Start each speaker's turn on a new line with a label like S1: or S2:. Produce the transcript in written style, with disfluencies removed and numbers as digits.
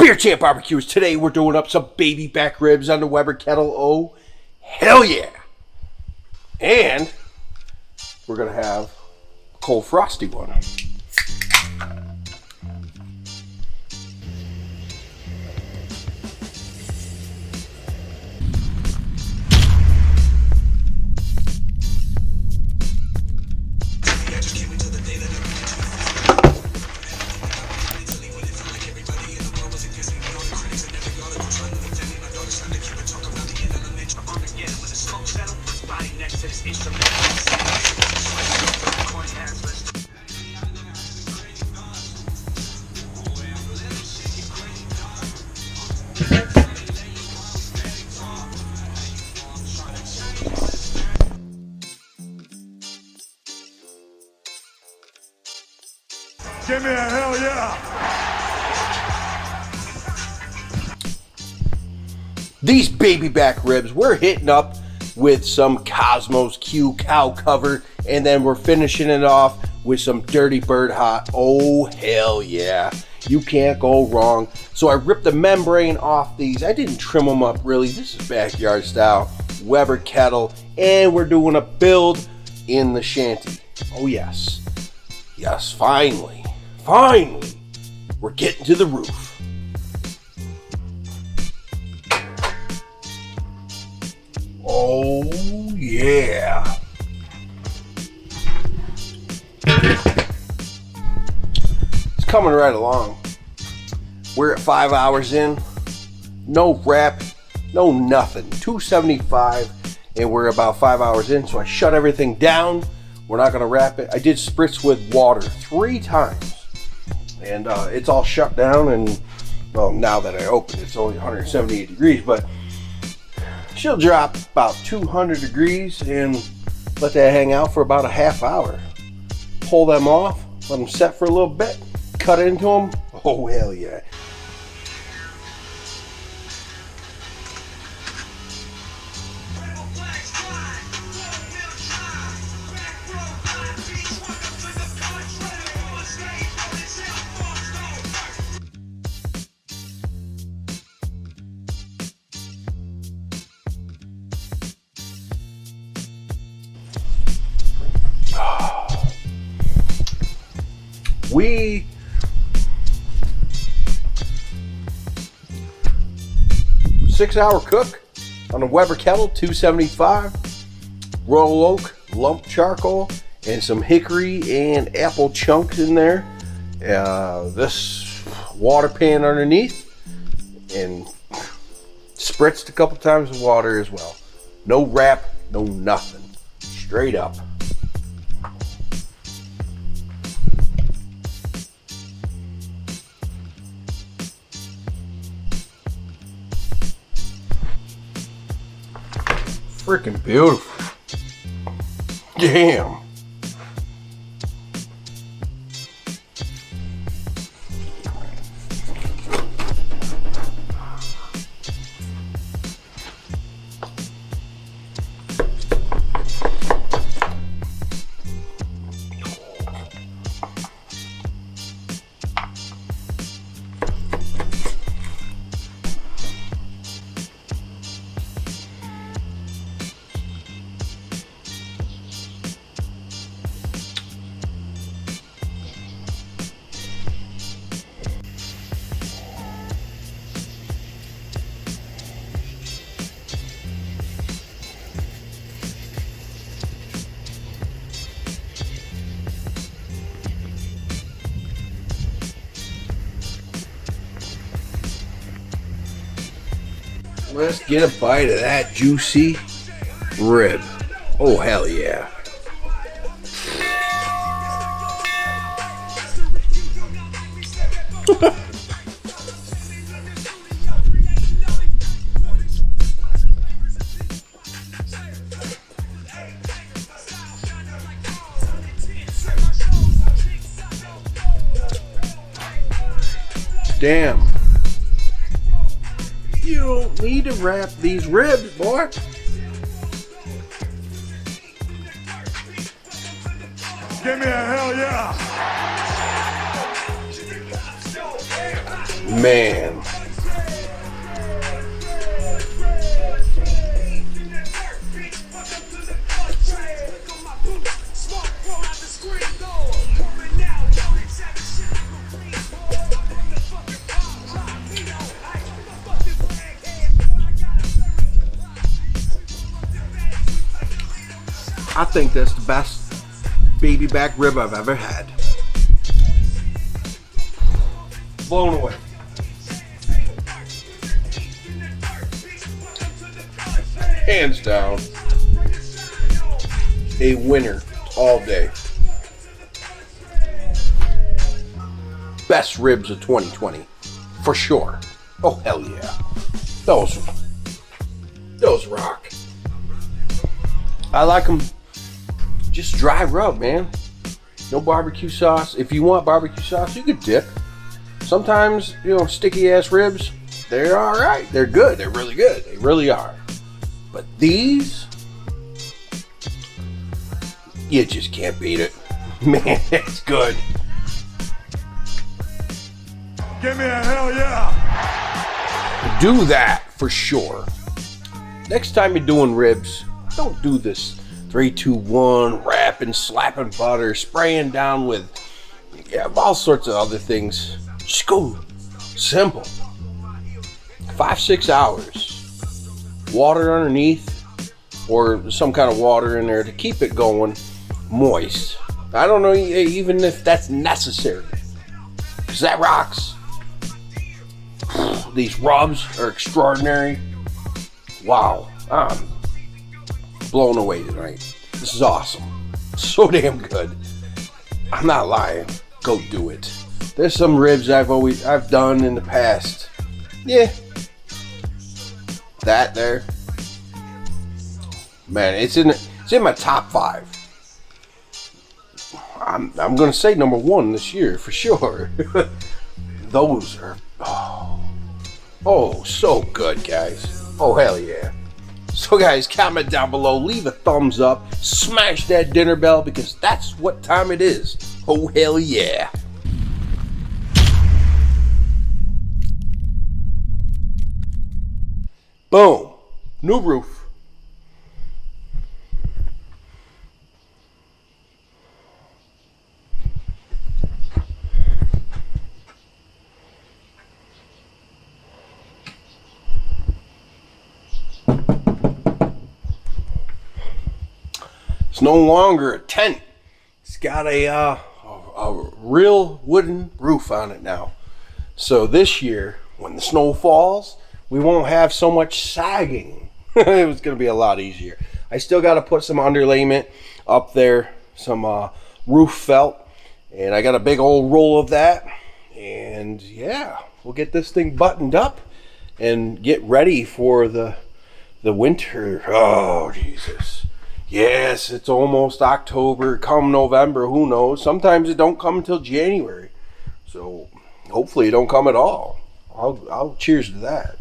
S1: Beer Champ Barbecues. Today we're doing up some baby back ribs on the Weber kettle. Oh, hell yeah. And we're going to have a cold frosty one.
S2: Give me a hell yeah!
S1: These baby back ribs, we're hitting up with some Cosmos Q cow cover, and then we're finishing it off with some Dirty Bird Hot. Oh, hell yeah. You can't go wrong. So I ripped the membrane off these. I didn't trim them up really. This is backyard style Weber kettle, and we're doing a build in the shanty. Oh, yes. Yes, finally. Finally, we're getting to the roof. Oh, yeah. It's coming right along. We're at 5 hours in. No wrap, no nothing. 275, and we're about 5 hours in, so I shut everything down. We're not going to wrap it. I did spritz with water 3 times. And it's all shut down, and well, now that I opened it, it's only 178 degrees, but she'll drop about 200 degrees and let that hang out for about a half hour. Pull them off, let them set for a little bit, cut into them. Oh, hell yeah. We 6-hour cook on a Weber kettle, 275, royal oak, lump charcoal, and some hickory and apple chunks in there. This water pan underneath, and spritzed a couple times with water as well. No wrap, no nothing. Straight up. Freaking beautiful. Damn. Let's get a bite of that juicy rib. Oh, hell yeah. Damn. You don't need to wrap these ribs, boy.
S2: Give me a hell yeah.
S1: Man. I think that's the best baby back rib I've ever had. Blown away. Hands down, a winner all day. Best ribs of 2020, for sure. Oh hell yeah, those rock. I like them just dry rub, man. No barbecue sauce. If you want barbecue sauce, you could dip. Sometimes, you know, sticky ass ribs, they're all right. They're good. They're really good. They really are. But these, you just can't beat it. Man, it's good.
S2: Give me a hell yeah.
S1: Do that for sure. Next time you're doing ribs, don't do this 3, 2, 1, wrapping, slapping butter, spraying down with all sorts of other things. Just go simple. 5-6 hours. Water underneath, or some kind of water in there to keep it going moist. I don't know even if that's necessary, because that rocks. These rubs are extraordinary. Wow, I'm blown away tonight. This is awesome. So damn good. I'm not lying. Go do it. There's some ribs I've done in the past. Yeah. That there. Man, it's in my top 5. I'm gonna say number 1 this year for sure. Those are oh so good, guys. Oh hell yeah. So guys, comment down below, leave a thumbs up, smash that dinner bell, because that's what time it is. Oh hell yeah. Boom. New roof. It's no longer a tent. It's got a real wooden roof on it now. So this year, when the snow falls, we won't have so much sagging. It was going to be a lot easier. I still got to put some underlayment up there, some roof felt, and I got a big old roll of that. And yeah, we'll get this thing buttoned up and get ready for the winter. Oh, Jesus. Yes, it's almost October. Come November, who knows? Sometimes it don't come until January. So hopefully it don't come at all. I'll cheers to that.